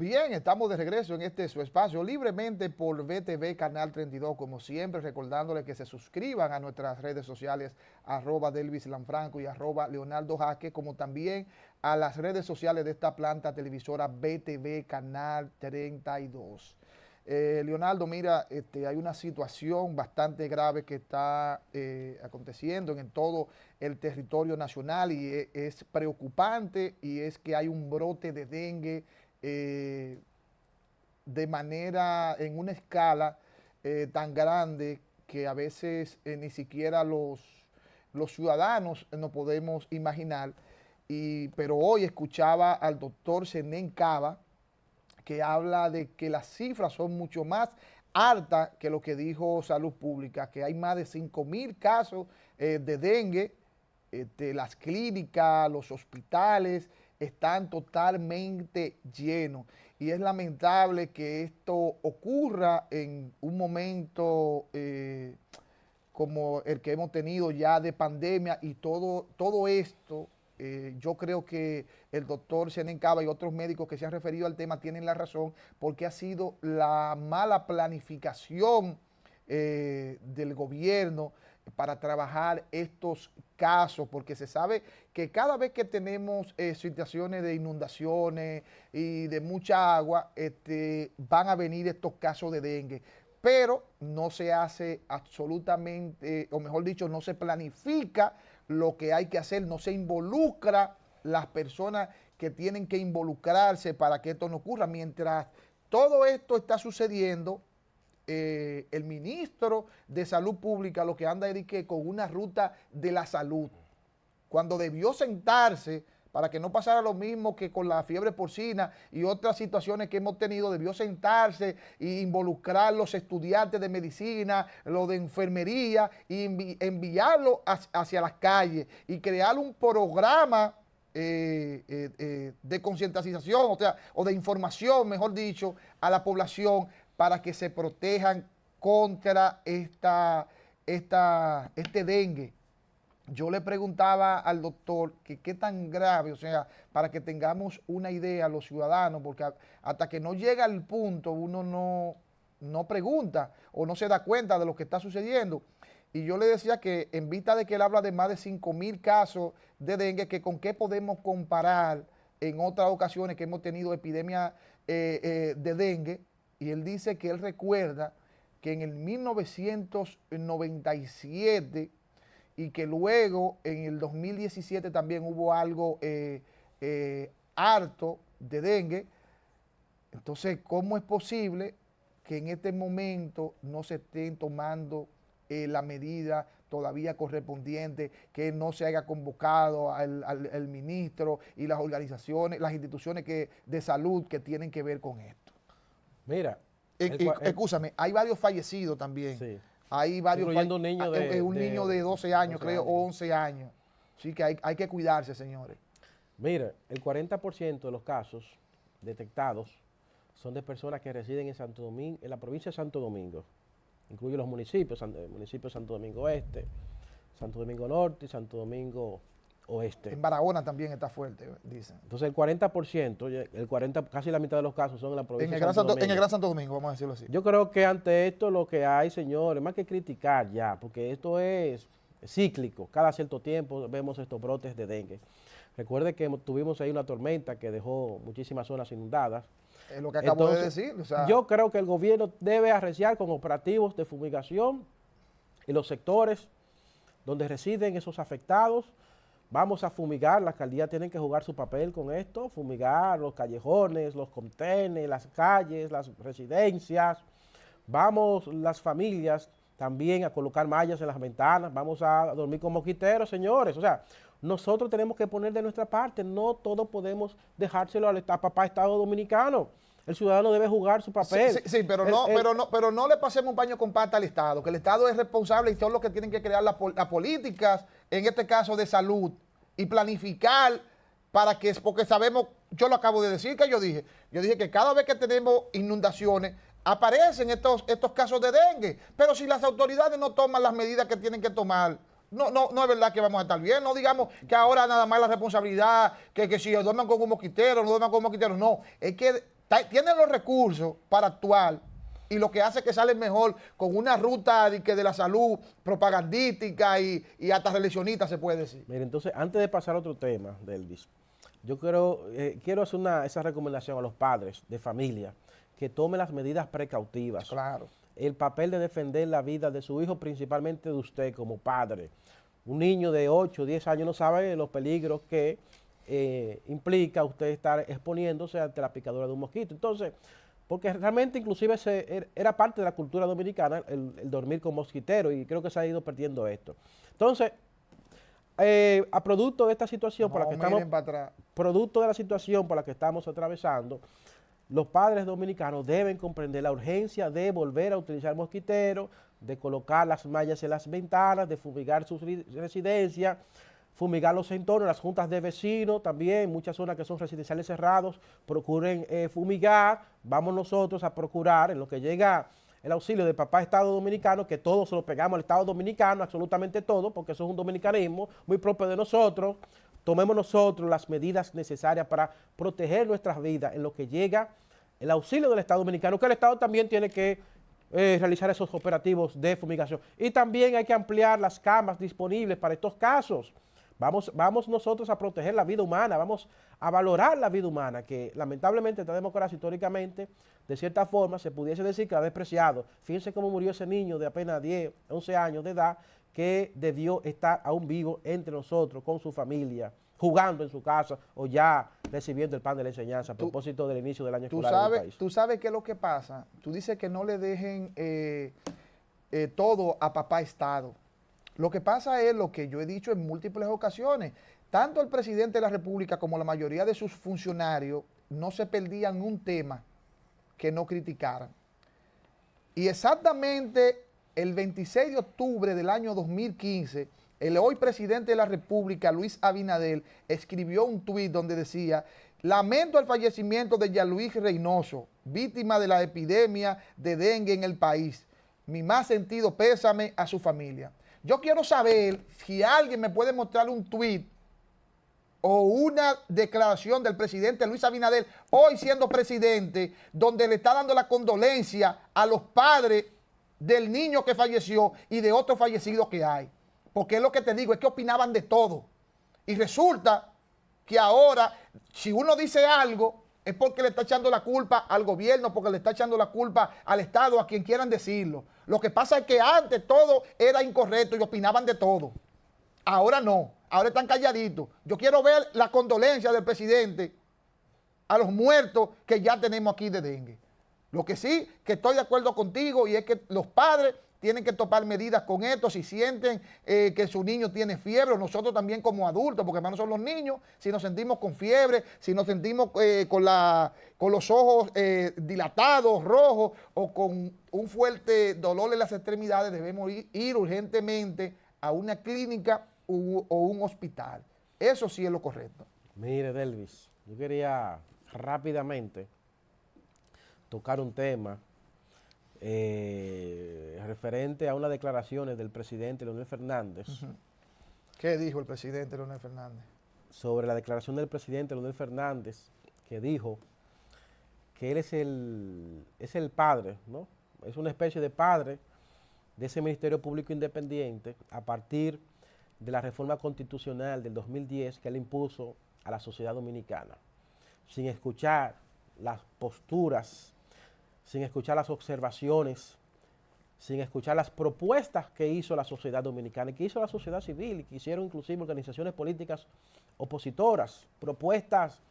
Bien, estamos de regreso en este su espacio libremente por VTV Canal 32, como siempre, recordándoles que se suscriban a nuestras redes sociales @Delvis Lanfranco y @Leonardo Jaque, como también a las redes sociales de esta planta televisora VTV Canal 32. Leonardo, mira, hay una situación bastante grave que está aconteciendo en todo el territorio nacional y es preocupante, y es que hay un brote de dengue de manera, en una escala tan grande que a veces ni siquiera los ciudadanos nos podemos imaginar. Pero hoy escuchaba al doctor Zenén Cava, que habla de que las cifras son mucho más altas que lo que dijo Salud Pública, que hay más de 5.000 casos de dengue. Las clínicas, los hospitales están totalmente llenos, y es lamentable que esto ocurra en un momento como el que hemos tenido ya de pandemia, y todo esto. Yo creo que el doctor Zenén Cava y otros médicos que se han referido al tema tienen la razón, porque ha sido la mala planificación del gobierno para trabajar estos casos, porque se sabe que cada vez que tenemos situaciones de inundaciones y de mucha agua, van a venir estos casos de dengue, pero no se hace absolutamente, o mejor dicho, no se planifica lo que hay que hacer, no se involucra las personas que tienen que involucrarse para que esto no ocurra. Mientras todo esto está sucediendo, el ministro de Salud Pública lo que anda es que con una ruta de la salud, cuando debió sentarse para que no pasara lo mismo que con la fiebre porcina y otras situaciones que hemos tenido. Debió sentarse e involucrar los estudiantes de medicina, los de enfermería, y enviarlos hacia las calles y crear un programa de concientización, o de información, mejor dicho, a la población, para que se protejan contra este dengue. Yo le preguntaba al doctor que qué tan grave, para que tengamos una idea los ciudadanos, porque hasta que no llega al punto uno no pregunta o no se da cuenta de lo que está sucediendo. Y yo le decía que, en vista de que él habla de más de 5.000 casos de dengue, que con qué podemos comparar en otras ocasiones que hemos tenido epidemia de dengue. Y él dice que él recuerda que en el 1997 y que luego en el 2017 también hubo algo harto de dengue. Entonces, ¿cómo es posible que en este momento no se estén tomando la medida todavía correspondiente, que no se haya convocado al ministro y las organizaciones, las instituciones de salud que tienen que ver con esto? Mira, Escúchame, hay varios fallecidos también. Sí. Hay varios incluyendo un niño niño de 12 años, 12 creo, años. o 11 años. Así que hay que cuidarse, señores. Mira, el 40% de los casos detectados son de personas que residen en Santo Domingo, en la provincia de Santo Domingo. Incluye los municipios, el municipio de Santo Domingo Este, Santo Domingo Norte y Santo Domingo Oeste. En Barahona también está fuerte, dicen. Entonces el 40%, casi la mitad de los casos son en la provincia de Santo Domingo. En el Gran Santo Domingo, vamos a decirlo así. Yo creo que ante esto lo que hay, señores, más que criticar ya, porque esto es cíclico, cada cierto tiempo vemos estos brotes de dengue. Recuerde que tuvimos ahí una tormenta que dejó muchísimas zonas inundadas. Es lo que acabo de decir. Yo creo que el gobierno debe arreciar con operativos de fumigación en los sectores donde residen esos afectados. Vamos a fumigar, la alcaldía tiene que jugar su papel con esto, fumigar los callejones, los contenes, las calles, las residencias. Vamos las familias también a colocar mallas en las ventanas, vamos a dormir con mosquiteros, señores. O sea, nosotros tenemos que poner de nuestra parte, no todo podemos dejárselo al papá Estado Dominicano. El ciudadano debe jugar su papel. Sí, pero no le pasemos un paño con pata al Estado, que el Estado es responsable y son los que tienen que crear las políticas, en este caso de salud, y planificar porque sabemos, yo lo acabo de decir que yo dije que cada vez que tenemos inundaciones aparecen estos casos de dengue, pero si las autoridades no toman las medidas que tienen que tomar, no es verdad que vamos a estar bien. No digamos que ahora nada más la responsabilidad, que si duerman con un mosquitero, no duerman con un mosquitero, no, es que tienen los recursos para actuar y lo que hace que salen mejor con una ruta de la salud propagandística y hasta reeleccionista, se puede decir. Mire, entonces, antes de pasar a otro tema, Delvis, yo quiero hacer esa recomendación a los padres de familia, que tomen las medidas precautivas. Claro. El papel de defender la vida de su hijo, principalmente de usted como padre. Un niño de 8 o 10 años no sabe los peligros que implica usted estar exponiéndose ante la picadura de un mosquito. Entonces, porque realmente inclusive era parte de la cultura dominicana el dormir con mosquitero, y creo que se ha ido perdiendo esto. Entonces, a producto de esta situación por la que estamos, producto de la situación por la que estamos atravesando, los padres dominicanos deben comprender la urgencia de volver a utilizar mosquiteros, de colocar las mallas en las ventanas, de fumigar sus residencias, fumigar los entornos, las juntas de vecinos también, muchas zonas que son residenciales cerrados, procuren fumigar. Vamos nosotros a procurar, en lo que llega el auxilio del papá Estado Dominicano, que todos se lo pegamos al Estado Dominicano, absolutamente todo, porque eso es un dominicanismo muy propio de nosotros. Tomemos nosotros las medidas necesarias para proteger nuestras vidas en lo que llega el auxilio del Estado Dominicano, que el Estado también tiene que realizar esos operativos de fumigación. Y también hay que ampliar las camas disponibles para estos casos. Vamos nosotros a proteger la vida humana, vamos a valorar la vida humana, que lamentablemente esta democracia históricamente, de cierta forma, se pudiese decir que la ha despreciado. Fíjense cómo murió ese niño de apenas 10, 11 años de edad, que debió estar aún vivo entre nosotros, con su familia, jugando en su casa o ya recibiendo el pan de la enseñanza a propósito del inicio del año escolar del país. Tú sabes qué es lo que pasa. Tú dices que no le dejen todo a papá Estado. Lo que pasa es lo que yo he dicho en múltiples ocasiones. Tanto el presidente de la República como la mayoría de sus funcionarios no se perdían un tema que no criticaran. Y exactamente el 26 de octubre del año 2015, el hoy presidente de la República, Luis Abinader, escribió un tuit donde decía: lamento el fallecimiento de Jean-Louis Reynoso, víctima de la epidemia de dengue en el país. Mi más sentido pésame a su familia. Yo quiero saber si alguien me puede mostrar un tuit o una declaración del presidente Luis Abinader, hoy siendo presidente, donde le está dando la condolencia a los padres del niño que falleció y de otros fallecidos que hay. Porque es lo que te digo, es que opinaban de todo. Y resulta que ahora, si uno dice algo, es porque le está echando la culpa al gobierno, porque le está echando la culpa al Estado, a quien quieran decirlo. Lo que pasa es que antes todo era incorrecto y opinaban de todo. Ahora no, ahora están calladitos. Yo quiero ver la condolencia del presidente a los muertos que ya tenemos aquí de dengue. Lo que sí, que estoy de acuerdo contigo, y es que los padres tienen que tomar medidas con esto. Si sienten que su niño tiene fiebre, nosotros también como adultos, porque hermanos son los niños, si nos sentimos con fiebre, si nos sentimos con los ojos dilatados, rojos, o con un fuerte dolor en las extremidades, debemos ir urgentemente a una clínica o un hospital. Eso sí es lo correcto. Mire, Delvis, yo quería rápidamente tocar un tema referente a unas declaraciones del presidente Leonel Fernández. ¿Qué dijo el presidente Leonel Fernández? Sobre la declaración del presidente Leonel Fernández, que dijo que él es el padre, ¿no? Es una especie de padre de ese Ministerio Público Independiente a partir de la reforma constitucional del 2010 que él impuso a la sociedad dominicana, sin escuchar las posturas, sin escuchar las observaciones, sin escuchar las propuestas que hizo la sociedad dominicana y que hizo la sociedad civil y que hicieron inclusive organizaciones políticas opositoras, propuestas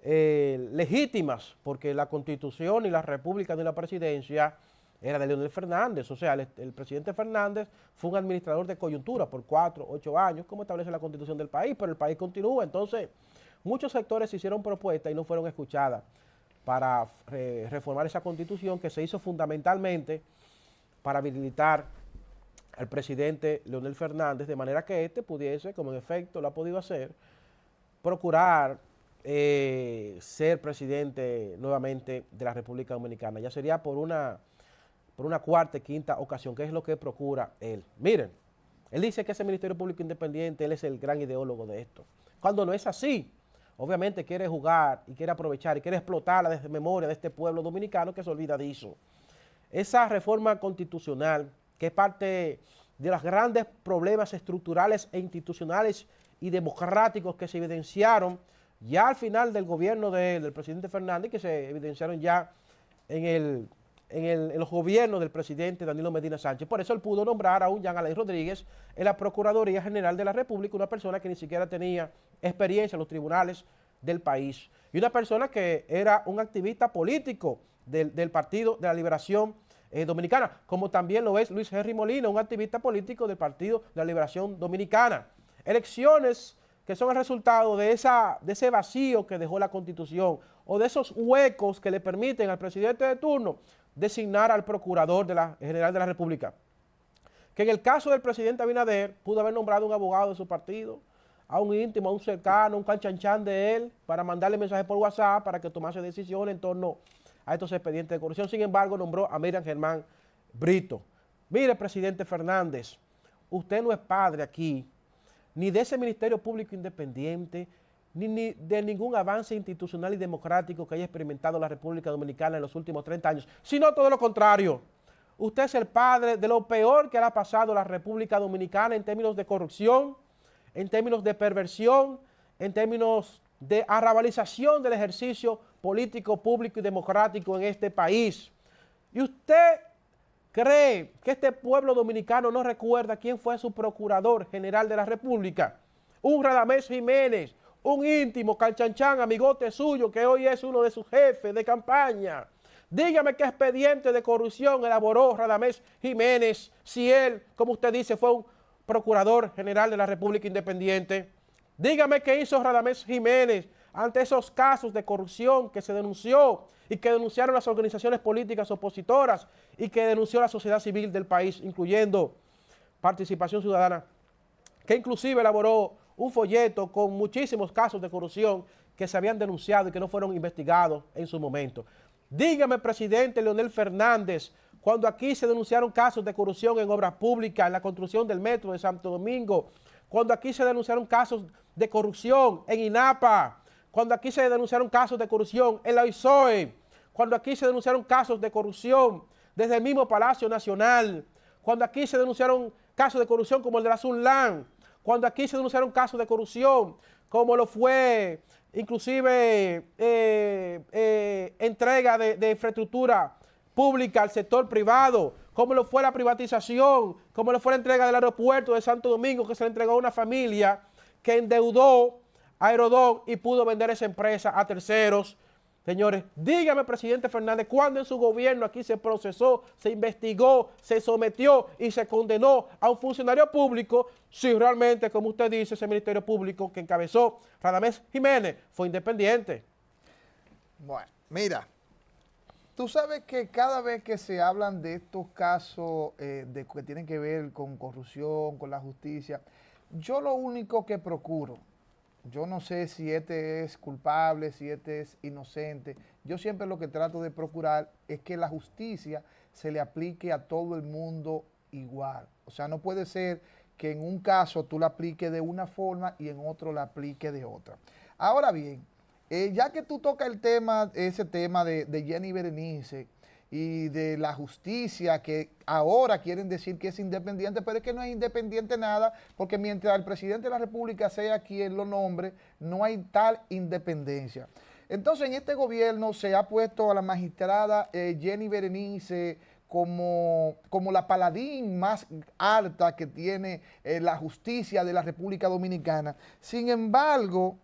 legítimas, porque la Constitución y la República de la Presidencia era de Leonel Fernández. O sea, el presidente Fernández fue un administrador de coyuntura por 4, 8 años, como establece la Constitución del país, pero el país continúa. Entonces, muchos sectores hicieron propuestas y no fueron escuchadas para reformar esa Constitución, que se hizo fundamentalmente para habilitar al presidente Leonel Fernández, de manera que éste pudiese, como en efecto lo ha podido hacer, procurar ser presidente nuevamente de la República Dominicana. Ya sería por una cuarta y quinta ocasión, que es lo que procura él. Miren, él dice que ese Ministerio Público Independiente, él es el gran ideólogo de esto, cuando no es así. obviamente quiere jugar y quiere aprovechar y quiere explotar la memoria de este pueblo dominicano que se olvidadizo. Esa reforma constitucional, que es parte de los grandes problemas estructurales e institucionales y democráticos que se evidenciaron ya al final del gobierno del presidente Fernández, que se evidenciaron ya en los gobiernos del presidente Danilo Medina Sánchez. Por eso él pudo nombrar a un Jean Alain Rodríguez en la Procuraduría General de la República, una persona que ni siquiera tenía experiencia en los tribunales del país y una persona que era un activista político del Partido de la Liberación Dominicana, como también lo es Luis Henry Molina, un activista político del Partido de la Liberación Dominicana. Elecciones que son el resultado de ese vacío que dejó la Constitución o de esos huecos que le permiten al presidente de turno designar al procurador general de la República. Que en el caso del presidente Abinader pudo haber nombrado un abogado de su partido, a un íntimo, a un cercano, un canchanchan de él, para mandarle mensajes por WhatsApp para que tomase decisiones en torno a estos expedientes de corrupción. Sin embargo, nombró a Miriam Germán Brito. Mire, presidente Fernández, usted no es padre aquí, ni de ese Ministerio Público Independiente, ni de ningún avance institucional y democrático que haya experimentado la República Dominicana en los últimos 30 años, sino todo lo contrario. Usted es el padre de lo peor que le ha pasado a la República Dominicana en términos de corrupción, en términos de perversión, en términos de arrabalización del ejercicio político, público y democrático en este país. ¿Y usted cree que este pueblo dominicano no recuerda quién fue su procurador general de la República? Un Radamés Jiménez, un íntimo canchanchan, amigote suyo, que hoy es uno de sus jefes de campaña. Dígame qué expediente de corrupción elaboró Radamés Jiménez, si él, como usted dice, fue un procurador general de la República Independiente. Dígame qué hizo Radamés Jiménez ante esos casos de corrupción que se denunció y que denunciaron las organizaciones políticas opositoras y que denunció la sociedad civil del país, incluyendo Participación Ciudadana, que inclusive elaboró un folleto con muchísimos casos de corrupción que se habían denunciado y que no fueron investigados en su momento. Dígame, presidente Leonel Fernández, cuando aquí se denunciaron casos de corrupción en obras públicas, en la construcción del metro de Santo Domingo, cuando aquí se denunciaron casos de corrupción en INAPA, cuando aquí se denunciaron casos de corrupción en la ISOE, cuando aquí se denunciaron casos de corrupción desde el mismo Palacio Nacional, cuando aquí se denunciaron casos de corrupción como el de la Sunlan, cuando aquí se denunciaron casos de corrupción como lo fue inclusive entrega de infraestructura pública al sector privado, como lo fue la privatización, como lo fue la entrega del aeropuerto de Santo Domingo, que se le entregó a una familia que endeudó a Aerodón y pudo vender esa empresa a terceros. Señores, dígame, presidente Fernández, ¿cuándo en su gobierno aquí se procesó, se investigó, se sometió y se condenó a un funcionario público si realmente, como usted dice, ese Ministerio Público que encabezó Radamés Jiménez fue independiente? Bueno, mira, tú sabes que cada vez que se hablan de estos casos que tienen que ver con corrupción, con la justicia, yo lo único que procuro, yo no sé si este es culpable, si este es inocente. Yo siempre lo que trato de procurar es que la justicia se le aplique a todo el mundo igual. O sea, no puede ser que en un caso tú la apliques de una forma y en otro la apliques de otra. Ahora bien, ya que tú tocas ese tema de Jenny Berenice y de la justicia, que ahora quieren decir que es independiente, pero es que no es independiente nada, porque mientras el presidente de la República sea quien lo nombre, no hay tal independencia. Entonces, en este gobierno se ha puesto a la magistrada Jenny Berenice como la paladín más alta que tiene la justicia de la República Dominicana. Sin embargo,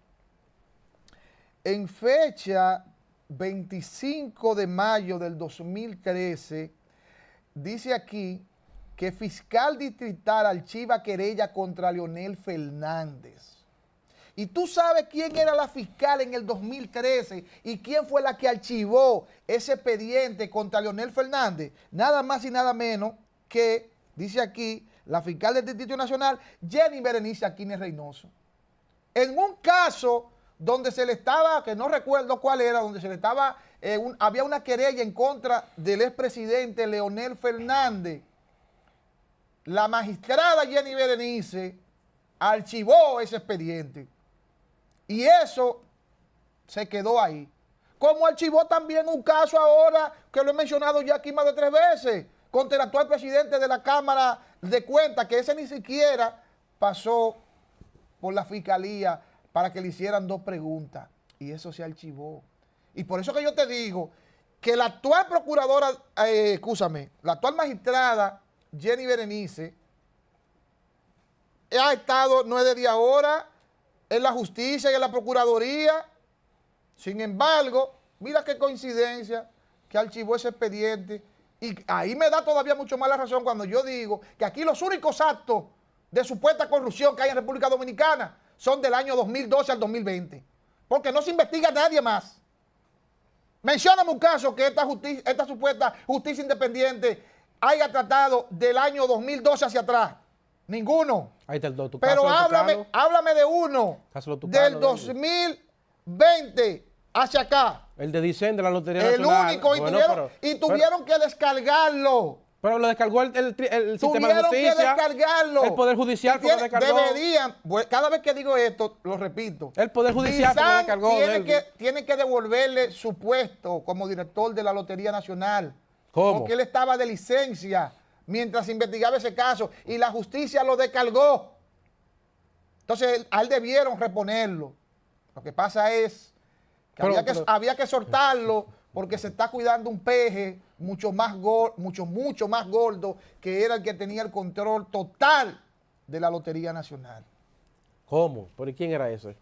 en fecha 25 de mayo del 2013, dice aquí que fiscal distrital archiva querella contra Leonel Fernández. ¿Y tú sabes quién era la fiscal en el 2013 y quién fue la que archivó ese expediente contra Leonel Fernández? Nada más y nada menos que, dice aquí, la fiscal del Distrito Nacional, Jenny Berenice Aquines Reynoso. En un caso donde se le estaba, que no recuerdo cuál era, donde se le estaba, había una querella en contra del expresidente Leonel Fernández. La magistrada Jenny Berenice archivó ese expediente. Y eso se quedó ahí. Como archivó también un caso ahora, que lo he mencionado ya aquí más de 3 veces, contra el actual presidente de la Cámara de Cuentas, que ese ni siquiera pasó por la fiscalía para que le hicieran 2 preguntas. Y eso se archivó. Y por eso que yo te digo que la actual procuradora, la actual magistrada Jenny Berenice, ha estado 9 días ahora en la justicia y en la procuraduría. Sin embargo, mira qué coincidencia que archivó ese expediente. Y ahí me da todavía mucho más la razón cuando yo digo que aquí los únicos actos de supuesta corrupción que hay en República Dominicana son del año 2012 al 2020. Porque no se investiga a nadie más. Mencióname un caso que esta supuesta justicia independiente haya tratado del año 2012 hacia atrás. Ninguno. Ahí está tu Pero caso háblame de uno del 2020 hacia acá. El de Dicen de la Lotería El Nacional. único, y tuvieron que descargarlo. Pero lo descargó el sistema de Tuvieron justicia. que descargarlo. El Poder Judicial fue lo descargó. Deberían, cada vez que digo esto, lo repito. El Poder Judicial fue lo descargó. Tiene que devolverle su puesto como director de la Lotería Nacional. ¿Cómo? Porque él estaba de licencia mientras se investigaba ese caso y la justicia lo descargó. Entonces, a él debieron reponerlo. Lo que pasa es que había que soltarlo porque se está cuidando un peje mucho más gordo que era el que tenía el control total de la Lotería Nacional. ¿Cómo? ¿Pero quién era ese?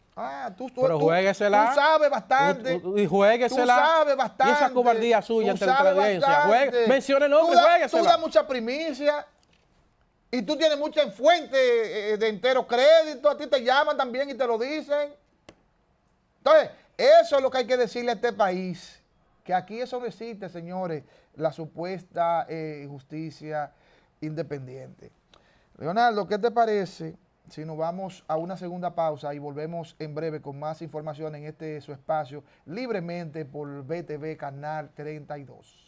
Tú juéguesela. Tú sabes bastante. Y juéguesela. Tú sabes bastante. Y esa cobardía suya ante la audiencia. Mencione nombres, juéguesela. Tú das mucha primicia. Y tú tienes mucha fuente de entero crédito. A ti te llaman también y te lo dicen. Entonces, eso es lo que hay que decirle a este país. Que aquí eso no existe, señores. La supuesta justicia independiente. Leonardo, ¿qué te parece si nos vamos a una segunda pausa y volvemos en breve con más información en su espacio, libremente por BTV Canal 32?